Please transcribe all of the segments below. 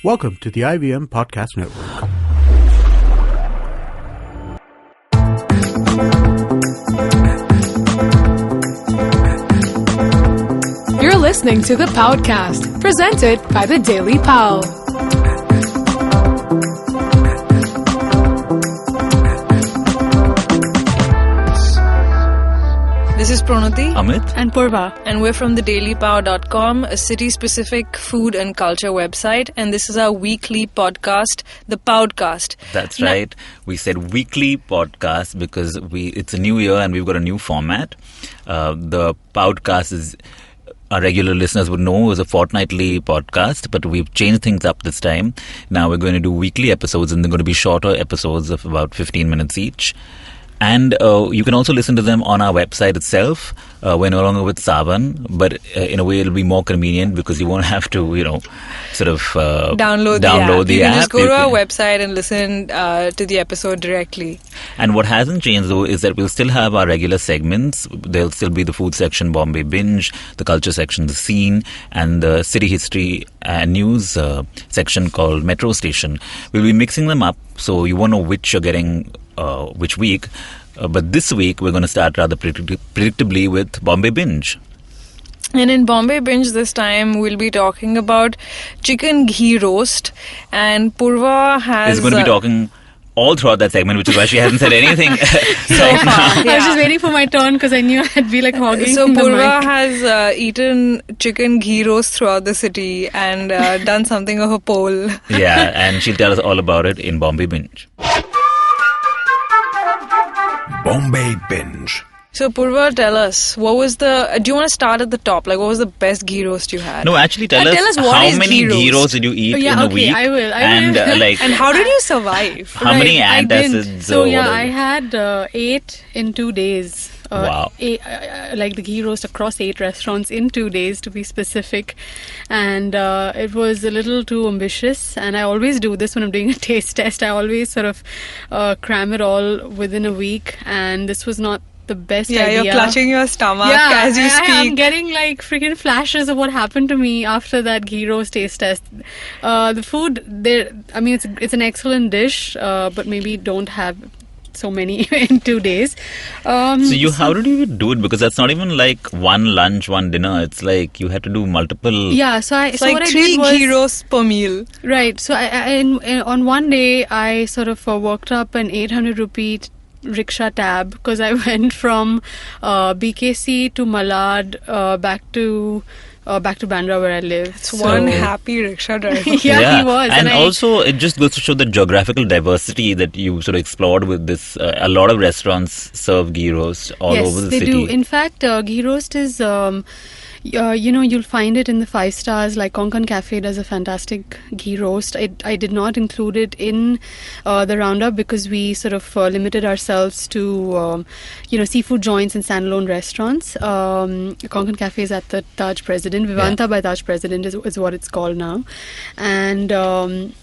Welcome to the IVM Podcast Network. You're listening to the Paodcast, presented by the Daily Pao. This is Pranati, Amit, and Purva, and we're from thedailypao.com, a city-specific food and culture website, and this is our weekly podcast, the Paodcast. That's right. We said weekly podcast because it's a new year and we've got a new format. The Paodcast is, our regular listeners would know, is a fortnightly podcast, but we've changed things up this time. Now we're going to do weekly episodes, and they're going to be shorter episodes of about 15 minutes each. And you can also listen to them on our website itself. We're no longer with Savan, but in a way it'll be more convenient because you won't have to, sort of download the app. You can just go to our website and listen to the episode directly. And what hasn't changed, though, is that we'll still have our regular segments. There'll still be the food section, Bombay Binge, the culture section, The Scene, and the city history and news section called Metro Station. We'll be mixing them up, so you won't know which you're getting which week. But this week, we're going to start rather predictably with Bombay Binge. And in Bombay Binge this time, we'll be talking about chicken ghee roast. And Purva has... is going to be talking all throughout that segment, which is why she hasn't said anything so far. Yeah. I was just waiting for my turn because I knew I'd be like hogging So the Purva mic. has eaten chicken ghee roast throughout the city and done something of a poll. Yeah, and she'll tell us all about it in Bombay Binge. Bombay Binge. So Purva, tell us, what was do you want to start at the top? Like, what was the best ghee roast you had? No, actually tell us what how is many ghee roasts did you eat in a week? I will. And and how did you survive? How many antacids? So I had 8 in 2 days. Wow. Like the ghee roast across 8 restaurants in 2 days, to be specific. And it was a little too ambitious. And I always do this when I'm doing a taste test. I always sort of cram it all within a week. And this was not the best idea. Yeah, you're clutching your stomach as you speak. I'm getting like freaking flashes of what happened to me after that ghee roast taste test. The food there, I mean, it's an excellent dish, but maybe don't have so many in 2 days. How did you do it? Because that's not even like one lunch, one dinner. It's like you had to do multiple. Yeah, so what 3 ghee roasts per meal. Right. So on one day, I sort of worked up an 800 rupee rickshaw tab because I went from BKC to Malad back to Bandra where I live. It's one happy rickshaw driver. Yeah, he was. And also, it just goes to show the geographical diversity that you sort of explored with this. A lot of restaurants serve ghee roast all over the city. Yes, they do. In fact, ghee roast is... you'll find it in the 5 stars. Like Konkan Cafe does a fantastic ghee roast. I did not include it in the roundup because we sort of limited ourselves to seafood joints and standalone restaurants. Konkan Cafe is at the Taj President. Vivanta by Taj President is what it's called now. And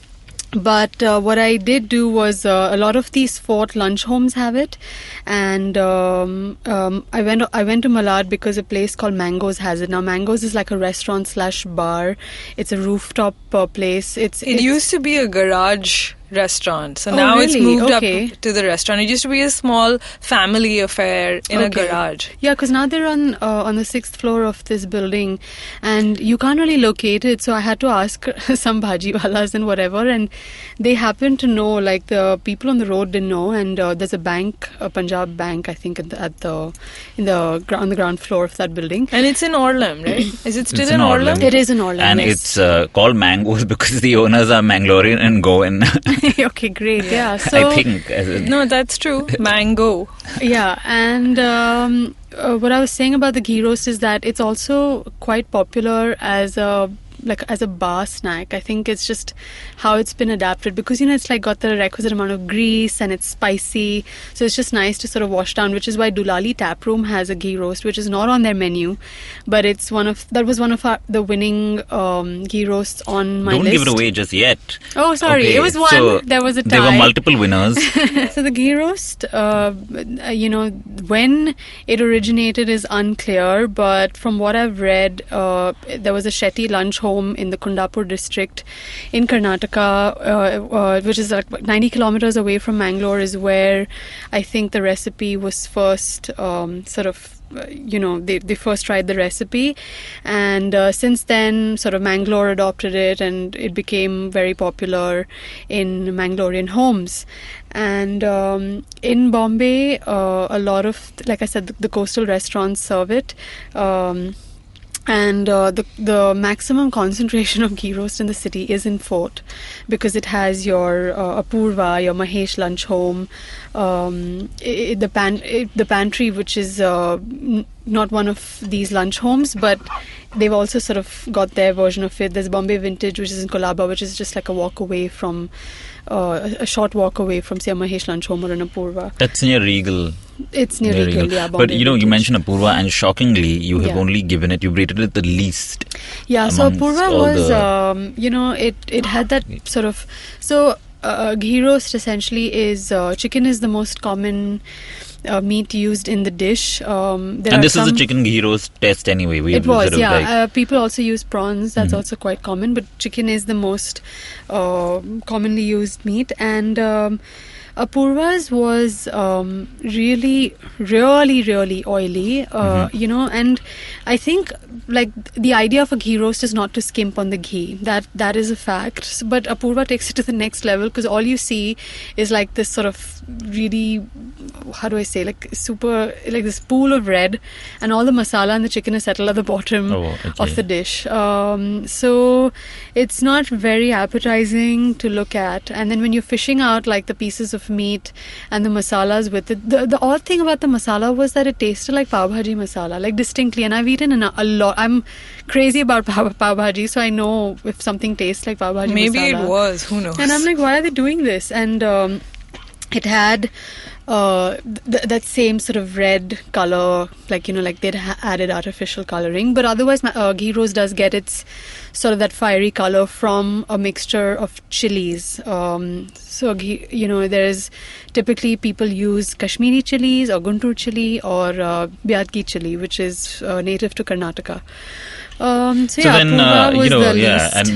but what I did do was a lot of these fort lunch homes have it, and I went to Malad because a place called Mangoes has it. Now Mangoes is like a restaurant / bar. It's a rooftop place. It used to be a garage restaurant, so now it's moved up to the restaurant. It used to be a small family affair in a garage. Yeah, because now they're on the 6th floor of this building, and you can't really locate it. So I had to ask some bhaji walas and whatever, and they happened to know. Like the people on the road didn't know, and there's a bank, a Punjab bank, I think, on the ground floor of that building. And it's in Orlam, right? Is it still in Orlam? It is in Orlam, and yes. It's called Mangoes because the owners are Mangalorean and Goan. Okay, great. Yeah, so I think. No, that's true. Mango. Yeah, and what I was saying about the ghee roast is that it's also quite popular as a bar snack. I think it's just how it's been adapted because it's like got the requisite amount of grease and it's spicy, so it's just nice to sort of wash down, which is why Dulali Tap Room has a ghee roast, which is not on their menu, but it's one of the winning ghee roasts on my list. Don't give it away just yet. Oh, sorry, okay. It was one. So there was a tie. There were multiple winners. So the ghee roast, when it originated is unclear, but from what I've read, there was a Shetty lunch home home in the Kundapur district in Karnataka, which is like 90 kilometers away from Mangalore, is where I think the recipe was first they first tried the recipe, and since then sort of Mangalore adopted it and it became very popular in Mangalorean homes. And in Bombay, a lot of, like I said, the coastal restaurants serve it. And the maximum concentration of ghee roast in the city is in Fort, because it has your Apurva, your Mahesh lunch home, the pantry, which is not one of these lunch homes, but they've also sort of got their version of it. There's Bombay Vintage, which is in Kolaba, which is just like a walk away from a short walk away from, say, a Mahesh lunch home or an Apurva. That's near Regal. It's near Regal, yeah. But Bombay you Vintage. mentioned Apurva, and shockingly, you have only given it, you've rated it the least. Yeah, so Apurva was, it had that sort of, so ghee roast essentially is, chicken is the most common meat used in the dish. And this is a chicken ghee roast test anyway. It was, yeah. People also use prawns. That's also quite common. But chicken is the most commonly used meat. And Apurva's was really, really, really oily, and I think like the idea of a ghee roast is not to skimp on the ghee. That is a fact. But Apurva takes it to the next level, because all you see is like this sort of really, how do I say, like super, like this pool of red, and all the masala and the chicken is settled at the bottom of the dish. So it's not very appetizing to look at. And then when you're fishing out like the pieces of meat and the masalas with it, the odd thing about the masala was that it tasted like pav bhaji masala, like distinctly. And I've eaten a lot. I'm crazy about pav bhaji, so I know if something tastes like pav bhaji masala. Maybe it was, who knows. And I'm like, why are they doing this? And it had that same sort of red color, like they'd added artificial coloring. But otherwise, ghee roast does get its sort of that fiery color from a mixture of chilies. So there's typically people use Kashmiri chilies or Guntur chili or Byadki chili, which is native to Karnataka. And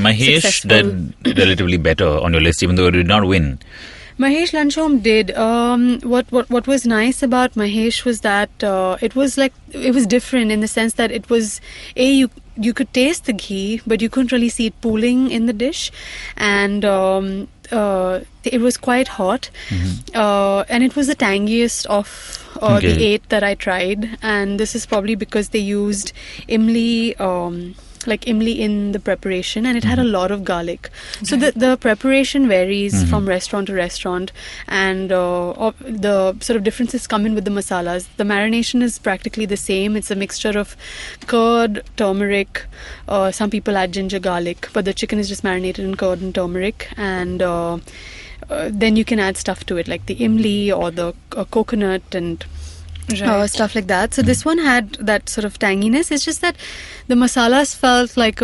Mahesh successful. did relatively better on your list, even though it did not win. Mahesh Lunch Home did. What was nice about Mahesh was that it was different in the sense that it was you could taste the ghee, but you couldn't really see it pooling in the dish, and it was quite hot, and it was the tangiest of the 8 that I tried, and this is probably because they used imli. Imli in the preparation, and it had a lot of garlic. So the preparation varies from restaurant to restaurant, and the sort of differences come in with the masalas. The marination is practically the same. It's a mixture of curd, turmeric, some people add ginger, garlic, but the chicken is just marinated in curd and turmeric, and then you can add stuff to it like the imli or the coconut and stuff like that. So this one had that sort of tanginess. It's just that the masalas felt like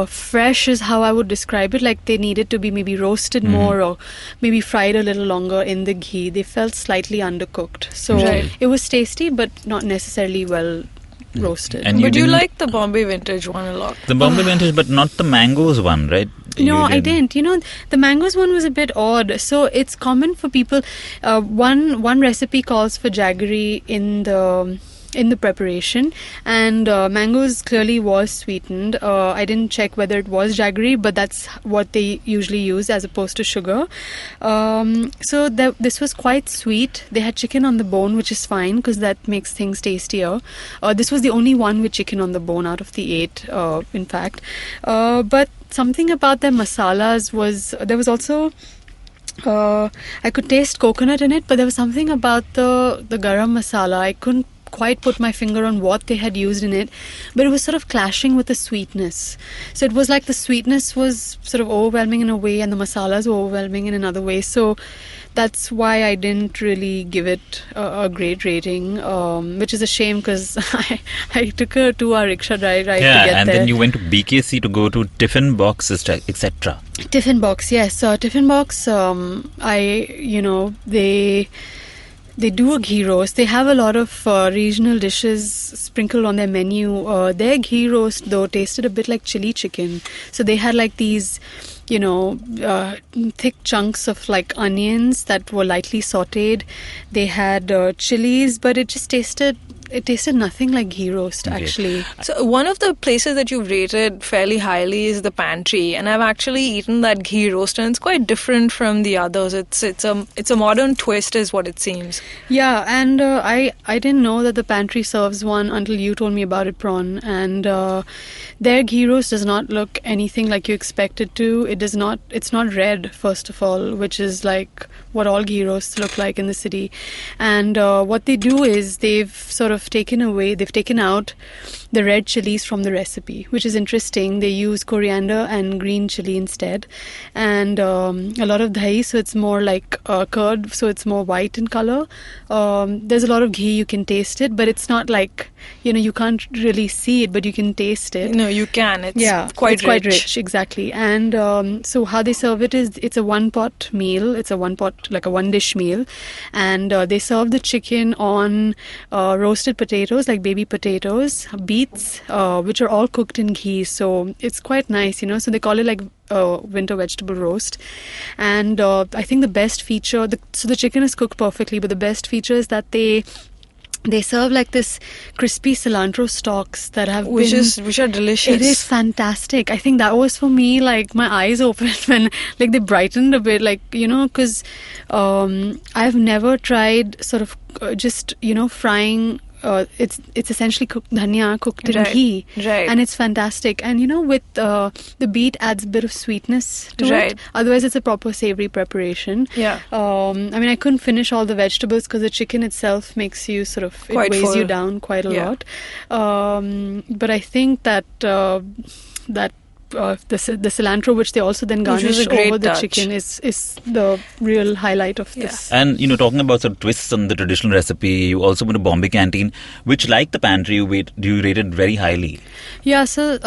fresh is how I would describe it. Like they needed to be maybe roasted more or maybe fried a little longer in the ghee. They felt slightly undercooked. So it was tasty, but not necessarily well roasted. But you liked the Bombay Vintage one a lot. The Bombay Vintage, but not the mangoes one, right? No, I didn't. The mangoes one was a bit odd. So it's common for people. One recipe calls for jaggery in the preparation, and mangoes clearly was sweetened. I didn't check whether it was jaggery, but that's what they usually use as opposed to sugar. So this was quite sweet. They had chicken on the bone, which is fine because that makes things tastier. This was the only one with chicken on the bone out of the 8, in fact. But something about their masalas was, there was also I could taste coconut in it, but there was something about the garam masala. I couldn't quite put my finger on what they had used in it, but it was sort of clashing with the sweetness. So it was like the sweetness was sort of overwhelming in a way, and the masalas were overwhelming in another way. So that's why I didn't really give it a great rating, which is a shame because I took a 2-hour rickshaw ride to get there. Yeah, and then you went to BKC to go to Tiffin Box, etc. Tiffin Box, yes. Tiffin Box, They do a ghee roast. They have a lot of regional dishes sprinkled on their menu. Their ghee roast, though, tasted a bit like chili chicken. So they had like these, thick chunks of like onions that were lightly sautéed. They had chilies, but it just tasted nothing like ghee roast, actually. So one of the places that you've rated fairly highly is the Pantry, and I've actually eaten that ghee roast, and it's quite different from the others. It's a modern twist, is what it seems. Yeah, and I didn't know that the Pantry serves one until you told me about it, Prawn. And their ghee roast does not look anything like you expect it to. It's not red, first of all, which is like what all ghee roasts look like in the city. And what they do is they've taken out the red chilies from the recipe, which is interesting. They use coriander and green chili instead, and a lot of dahi, so it's more like curd, so it's more white in color. There's a lot of ghee, you can taste it, but it's not like, you can't really see it, but you can taste it. No, you can. It's quite rich, exactly. And so how they serve it is, it's a one-pot meal. It's a one-pot, like a one-dish meal, and they serve the chicken on roasted potatoes, like baby potatoes, beets, which are all cooked in ghee. So it's quite nice, So they call it like winter vegetable roast. And I think the best feature, so the chicken is cooked perfectly, but the best feature is that they serve like this crispy cilantro stalks that have which are delicious. It is fantastic. I think that was for me like my eyes opened when like they brightened a bit, like because I've never tried just frying. It's essentially cooked dhania cooked in ghee, and it's fantastic. And with the beet adds a bit of sweetness to it. Otherwise, it's a proper savory preparation. Yeah. I couldn't finish all the vegetables because the chicken itself makes you it weighs full. you down quite a lot. But I think that the cilantro, which they also then garnish over the chicken, is the real highlight of this. And talking about twists on the traditional recipe, you also went to Bombay Canteen, which, like the Pantry, you rated very highly. Yeah, so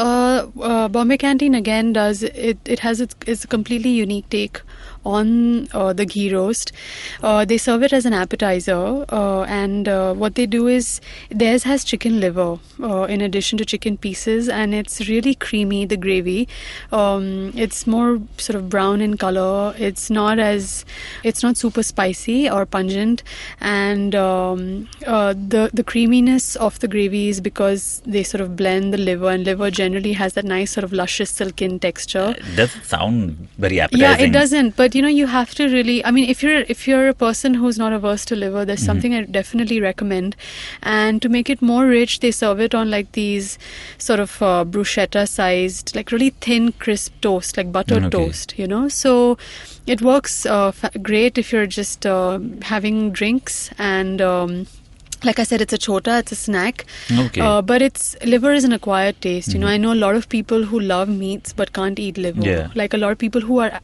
Bombay Canteen again does it. It has it's a completely unique take on the ghee roast. They serve it as an appetizer, and what they do is theirs has chicken liver in addition to chicken pieces, and it's really creamy, the gravy. It's more brown in color. It's not super spicy or pungent, and the creaminess of the gravy is because they blend the liver, and liver generally has that nice luscious silken texture. It doesn't sound very appetizing. Yeah, it doesn't, but you have to really, if you're a person who's not averse to liver, there's something I definitely recommend. And to make it more rich, they serve it on like these bruschetta sized, like really thin crisp toast, like buttered toast, so it works great if you're just having drinks. And like I said, it's a snack. But liver is an acquired taste. I know a lot of people who love meats but can't eat liver. Yeah. Like a lot of people who are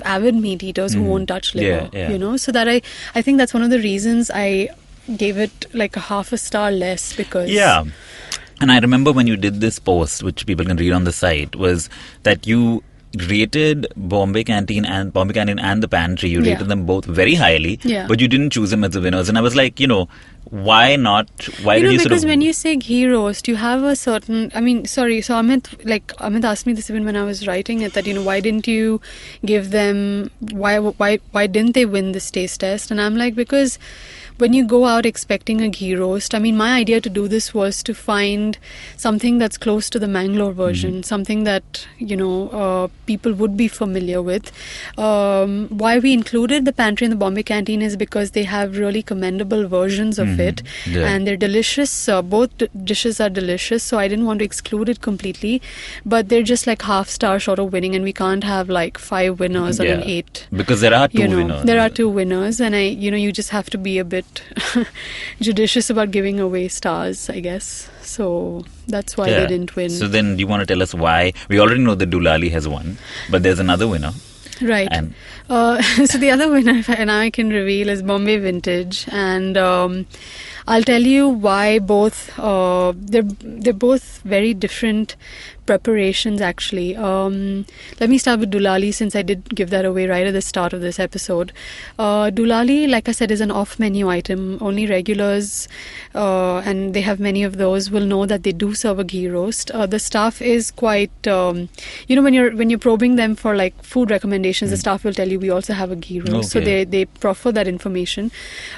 avid meat eaters who won't touch liver. So that I think that's one of the reasons I gave it like a half a star less, because and I remember when you did this post, which people can read on the site, was that you rated Bombay Canteen and the Pantry. You rated them both very highly, but you didn't choose them as the winners. And I was like, why not? Why did you because when you say ghee roast, you have a certain. So Amit asked me this even when I was writing it, that why didn't you give them? Why didn't they win this taste test? And I'm like, because when you go out expecting a ghee roast, my idea to do this was to find something that's close to the Mangalore version, something that people would be familiar with. Why we included the Pantry and the Bombay Canteen is because they have really commendable versions of it, and they're delicious. Both dishes are delicious, so I didn't want to exclude it completely. But they're just like half star short of winning, and we can't have like 5 winners or an 8. Because there are 2 winners. There are 2 winners, and you just have to be a bit judicious about giving away stars, I guess. So that's why they didn't win. So then, do you want to tell us why? We already know that Dulali has won, but there's another winner. Right. And so the other winner, and I can reveal, is Bombay Vintage. And I'll tell you why both. They're both very different preparations, actually. Let me start with Dulali, since I did give that away right at the start of this episode. Dulali, like I said, is an off-menu item. Only regulars, and they have many of those, will know that they do serve a ghee roast. The staff is quite, when you're probing them for like food recommendations, the staff will tell you we also have a ghee roast. So they proffer that information.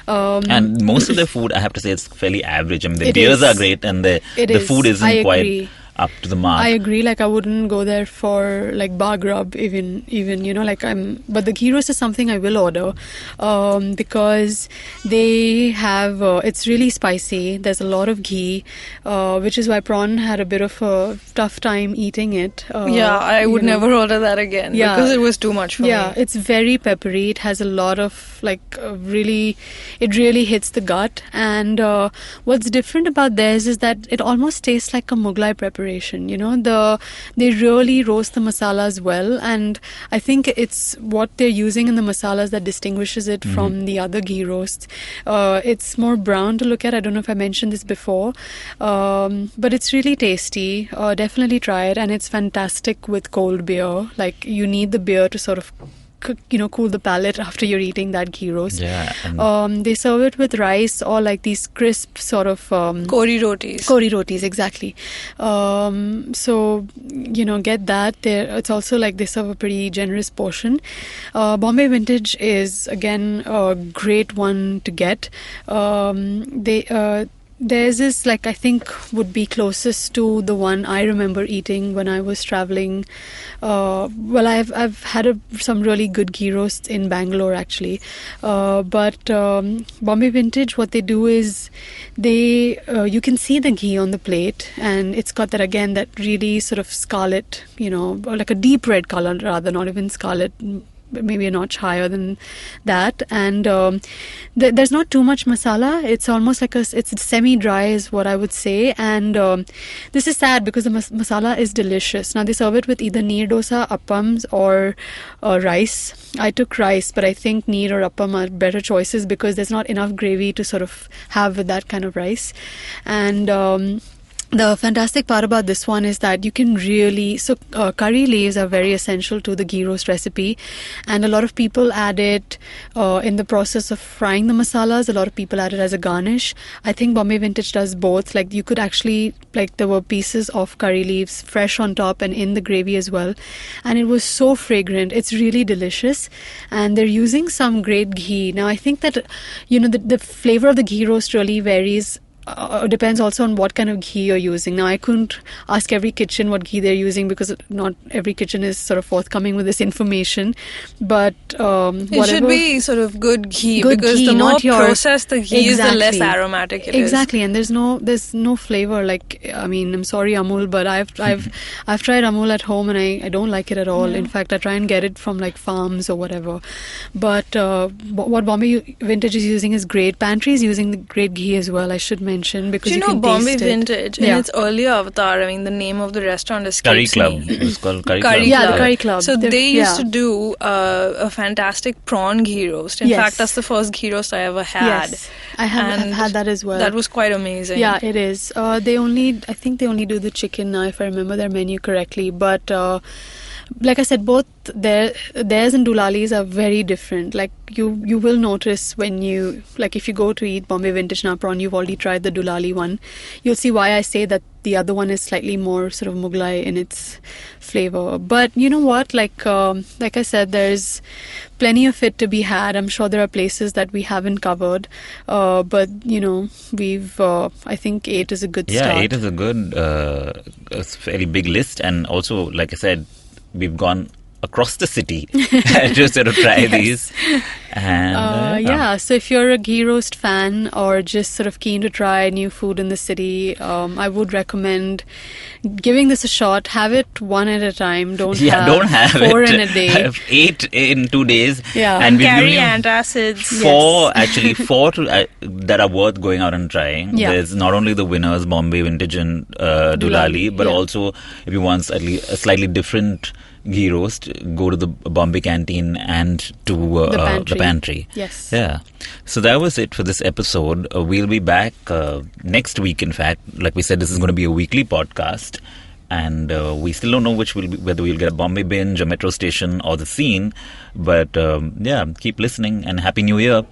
And most of the food, I have to say, it's fairly average. I mean, the It beers is. are great, and the food isn't I quite agree. up to the mark. I agree. Like, I wouldn't go there for like bar grub, even but the ghee roast is something I will order, because they have it's really spicy. There's a lot of ghee, which is why Prawn had a bit of a tough time eating it. I would never order that again because it was too much for me. Yeah, it's very peppery. It has a lot of it really hits the gut. And what's different about theirs is that it almost tastes like a Mughlai preparation. They really roast the masalas well, and I think it's what they're using in the masalas that distinguishes it from the other ghee roasts. It's more brown to look at. I don't know if I mentioned this before, but it's really tasty. Definitely try it, and it's fantastic with cold beer. Like, you need the beer to sort of cool the palate after you're eating that ghee roast. Yeah. They serve it with rice or like these crisp sort of Kori rotis. Kori rotis, exactly. So get that. It's also like they serve a pretty generous portion. Bombay Vintage is again a great one to get. Theirs is like, I think, would be closest to the one I remember eating when I was traveling. I've had some really good ghee roasts in Bangalore, actually. But Bombay Vintage, what they do is you can see the ghee on the plate, and it's got that really sort of scarlet, or like a deep red color rather, not even scarlet, maybe a notch higher than that. And there's not too much masala. It's almost like it's semi-dry is what I would say. And this is sad because the masala is delicious. Now they serve it with either neer dosa, appams, or rice. I took rice, but I think neer or appam are better choices because there's not enough gravy to sort of have with that kind of rice. And the fantastic part about this one is that you can curry leaves are very essential to the ghee roast recipe, and a lot of people add it in the process of frying the masalas. A lot of people add it as a garnish. I think Bombay Vintage does both. Like, you could actually, there were pieces of curry leaves fresh on top and in the gravy as well, and it was so fragrant. It's really delicious, and they're using some great ghee. Now I think that the flavor of the ghee roast really varies. Depends also on what kind of ghee you're using. Now, I couldn't ask every kitchen what ghee they're using because not every kitchen is sort of forthcoming with this information. But it should be sort of good ghee, because the more processed the ghee is, the less aromatic it is. Exactly, and there's no flavor. Like, I mean, I'm sorry, Amul, but I've tried Amul at home and I don't like it at all. Yeah. In fact, I try and get it from like farms or whatever. But what Bombay Vintage is using is great. Pantry is using the great ghee as well, I should mention, because you can Bombay taste Vintage in its earlier avatar, I mean, the name of the restaurant is Curry Club. It was called Curry Club. Yeah, the Curry Club. So they used to do a fantastic prawn ghee roast. In fact, that's the first ghee roast I ever had. Yes, I've had that as well. That was quite amazing. Yeah, it is. I think they only do the chicken now, if I remember their menu correctly. But like I said, both theirs and Dulali's are very different. Like, you will notice when if you go to eat Bombay Vintage now prawn, you've already tried the Dulali one. You'll see why I say that the other one is slightly more sort of Mughlai in its flavor. But you know what? Like I said, there's plenty of it to be had. I'm sure there are places that we haven't covered. But we've I think 8 is a good start. Yeah, 8 is a good, a fairly big list, and also, like I said, we've gone across the city to sort of try these. And so if you're a ghee roast fan or just sort of keen to try new food in the city, I would recommend giving this a shot. Have it one at a time. Don't have 4 in a day. Have 8 in 2 days. Yeah. And we've carry given antacids. 4 that are worth going out and trying. Yeah. There's not only the winners, Bombay Vintage and Dulali, but also if you want a slightly different ghee roast, go to the Bombay Canteen and to the pantry. Yes. Yeah. So that was it for this episode. We'll be back next week, in fact. Like we said, this is going to be a weekly podcast. And we still don't know whether we'll get a Bombay Binge, a Metro Station, or the Scene. But yeah, keep listening, and Happy New Year.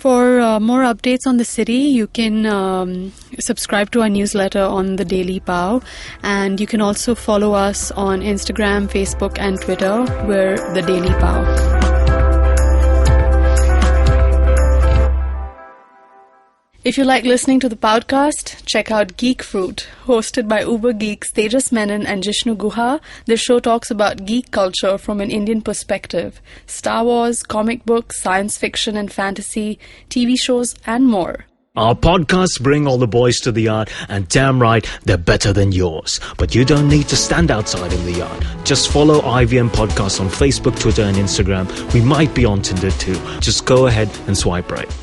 For more updates on the city, you can subscribe to our newsletter on the Daily Pao, and you can also follow us on Instagram, Facebook, and Twitter. We're the Daily Pao. If you like listening to the podcast, check out Geek Fruit, hosted by Uber Geeks Tejas Menon and Jishnu Guha. This show talks about geek culture from an Indian perspective. Star Wars, comic books, science fiction and fantasy, TV shows, and more. Our podcasts bring all the boys to the yard, and damn right, they're better than yours. But you don't need to stand outside in the yard. Just follow IVM Podcasts on Facebook, Twitter, and Instagram. We might be on Tinder too. Just go ahead and swipe right.